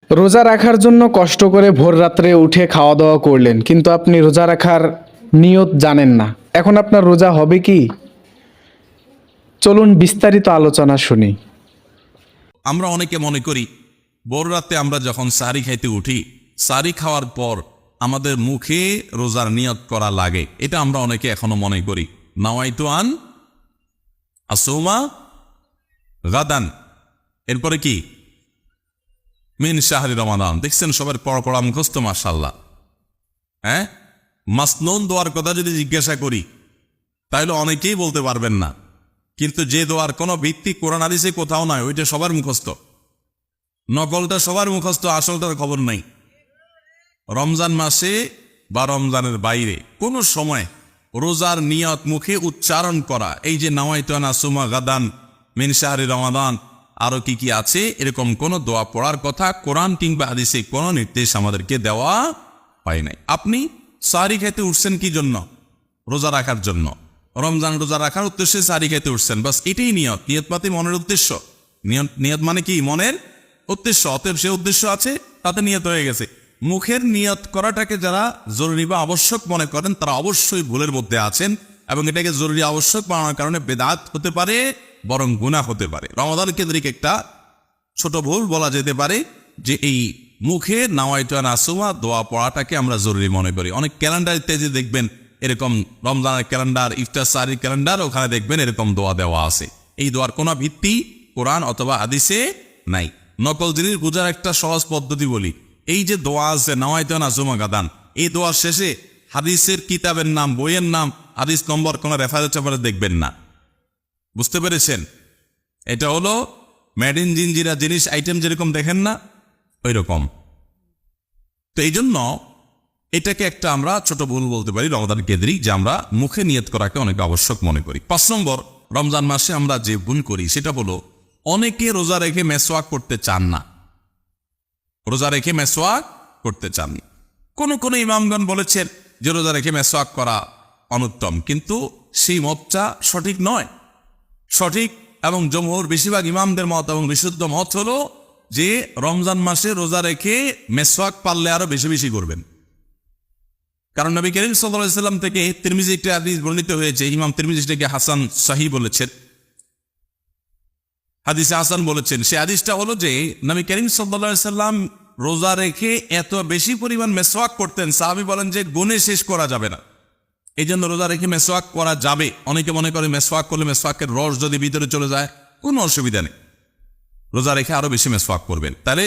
রোজা রাখার জন্য কষ্ট করে ভোর রাত্রে উঠে খাওয়া দাওয়া করলেন, কিন্তু আপনি রোজা রাখার নিয়ত জানেন না। এখন আপনার রোজা হবে কি? চলুন বিস্তারিত আলোচনা শুনি। আমরা অনেকে মনে করি ভোর রাতে আমরা যখন সারি খাইতে উঠি, সারি খাওয়ার পর আমাদের মুখে রোজার নিয়ত করা লাগে। এটা আমরা অনেকে এখনো মনে করি। নাওয়াইতু আন আসুমা গাদান, এরপরে কি মিন শাহরি রমাদান। দেখছেন সবার পড়া মুখস্থ, মাশাআল্লাহ। হ্যাঁ, মাসনুন দোয়ার কথা যদি জিজ্ঞাসা করি তাহলে অনেকেই বলতে পারবেন না, কিন্তু যে দোয়ার কোনো ভিত্তি কোরআন হাদিসে কোথাও নয়, ওইটা সবার মুখস্থ। নকলটা সবার মুখস্থ, আসলটার খবর নাই। রমজান মাসে বা রমজানের বাইরে কোনো সময় রোজার নিয়ত মুখে উচ্চারণ করা, এই যে নাওয়াইতু আন আসুমা গাদান মিন শাহরি রমাদান, আরো কি কি আছে, এরকম কোনো দোয়া পড়ার কথা কোরআন কিংবা হাদিসে কোনো নির্দেশ আমাদেরকে দেওয়া হয় নাই। আপনি সারি খেতে উঠছেন কি জন্য? রোজা রাখার জন্য। রমজান রোজা রাখার উদ্দেশ্যে সারি খেতে উঠছেন, বাস এটাই নিয়ত। নিয়ত পাতি মনের উদ্দেশ্য। নিয়ত মানে কি? মনের উদ্দেশ্য। অতএব সে উদ্দেশ্য আছে, তাতে নিয়ত হয়ে গেছে। মুখের নিয়ত করাটাকে যারা জরুরি বা আবশ্যক মনে করেন তারা অবশ্যই ভুলের মধ্যে আছেন, এবং এটাকে জরুরি আবশ্যক বানানোর কারণে বেদাত হতে পারে, বরং গুনাহ হতে পারে। রমাদান কেন্দ্রিক একটা ছোট ভুল বলা যেতে পারে যে এই মুখে নাওয়াইতু আন আসুমা দোয়া পড়াটাকে আমরা জরুরি মনে করি। অনেক ক্যালেন্ডার ইত্যাদি দেখবেন এরকম, রমজানের ক্যালেন্ডার, ইফতার সারির ক্যালেন্ডার, ওখানে দেখবেন এরকম দোয়া দেওয়া আছে। এই দোয়ার কোনো ভিত্তি কোরআন অথবা হাদিসে নাই। নকল জিনিস বোঝার একটা সহজ পদ্ধতি বলি। এই যে দোয়া আছে নাওয়াইতু আন আসুমা গাদান, এই দোয়ার শেষে হাদিসের কিতাবের নাম, বইয়ের নাম, হাদিস নম্বর, কোনো রেফারেন্স আপনারা দেখবেন না। বুঝতে পেরেছেন? এটা হলো মেড ইন জিনজিরা জিনিস আইটেম যেরকম দেখেন না, ওই রকম। তো এই জন্য এটাকে একটা আমরা ছোট ভুল বলতে পারি রমজান কেন্দ্রিক, যে আমরা মুখে নিয়ত করাকে অনেক আবশ্যক মনে করি। 5 নম্বর, রমজান মাসে আমরা যে ভুল করি সেটা হলো অনেকে রোজা রেখে মেসওয়াক করতে চান না। রোজা রেখে মেসওয়াক করতে চান না। কোন ইমামগণ বলেছেন যে রোজা রেখে মেসওয়াক করা অনুত্তম, কিন্তু সেই মতটা সঠিক নয়। সঠিক এবং জমহুর বেশিরভাগ ইমামদের মত এবং বিশুদ্ধ মত হলো যে রমজান মাসে রোজা রেখে মেসওয়াক পারলে আরো বেশি বেশি করবেন। কারণ নবী করিম সাল্লাল্লাহু আলাইহি ওয়াসাল্লাম থেকে তিরমিজি একটা হাদিস বর্ণিত হয়েছে, ইমাম তিরমিজি এটাকে হাসান সহিহ বলেছেন, হাদিসে হাসান বলেছেন। সে হাদিসটা হলো যে নবী করিম সাল্লাল্লাহু আলাইহি ওয়াসাল্লাম রোজা রেখে এত বেশি পরিমাণ মেসওয়াক করতেন, সাহাবী বলেন যে গুণে শেষ করা যাবে না। এই জন্য রোজা রেখে মেসওয়াক করা যাবে। অনেকে মনে করে মেসওয়াক করলে মেসওয়াকের রস যদি ভিতরে চলে যায় কোনো অসুবিধা নেই, রোজা রেখে আরো বেশি মেসওয়াক করবেন। তাহলে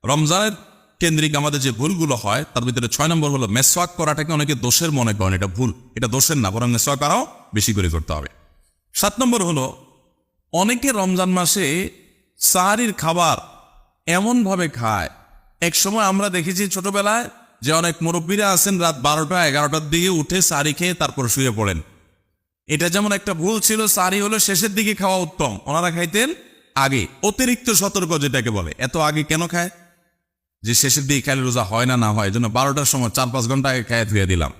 রমজানের কেন্দ্রিক আমাদের যে ভুলগুলো হয় তার ভিতরে 6 নম্বর হলো মেসওয়াক করাটাকে অনেকে দোষের মনে করেন। এটা ভুল, এটা দোষের না, বরং মেসওয়াক আরো বেশি করে করতে হবে। 7 নম্বর হলো অনেকে রমজান মাসে সাহারির খাবার এমনভাবে খায়। এক সময় আমরা দেখেছি ছোটবেলায় যে অনেক মুরব্বীরা আছেন রাত 12টা 11টার দিকে উঠে সাহারি খেয়ে তারপর শুয়ে পড়েন। এটা যেমন একটা ভুল ছিল। সাহারি হলো শেষের দিকে খাওয়া উত্তম, ওনারা খাইতেন আগে। অতিরিক্ত সতর্ক যেটাকে বলে। এত আগে কেন খায়? যে শেষের দিকে খাইলে রোজা হয় না হয়, জন্য 12টার সময় 4-5 ঘন্টা আগে খাইয়ে ধুয়ে দিলাম।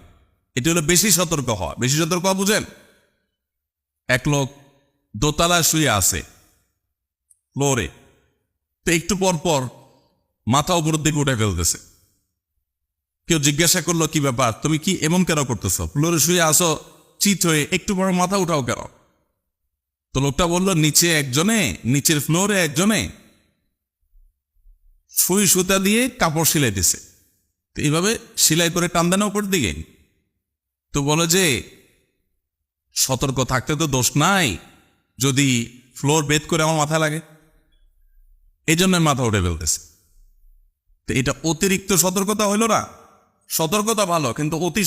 এটা হলো বেশি সতর্ক হওয়া। বেশি সতর্ক হওয়া বুঝেন? এক লোক দোতলায় শুয়ে আছে ফ্লোরে, তো একটু পর পর মাথা উপরের দিকে উঠে ফেলতেছে। কেউ জিজ্ঞাসা করলো কি ব্যাপার, তুমি কি এমন কেন করতেছ? ফ্লোরে শুয়ে আসো চিত হয়ে, একটু বড় মাথা উঠাও কেন? তো লোকটা বললো নিচের ফ্লোরে একজনে সুই সুতা দিয়ে কাপড় সিলাইতেছে, তো এইভাবে সিলাই করে টান দেন উপর দিকে। তো বলে যে সতর্ক থাকতে তো দোষ নাই, যদি ফ্লোর বেদ করে আমার মাথা লাগে, এই জন্য মাথা উঠে ফেলতেছে। তো এটা অতিরিক্ত সতর্কতা হইল না? সতর্কতা ভালো, কিন্তু অতি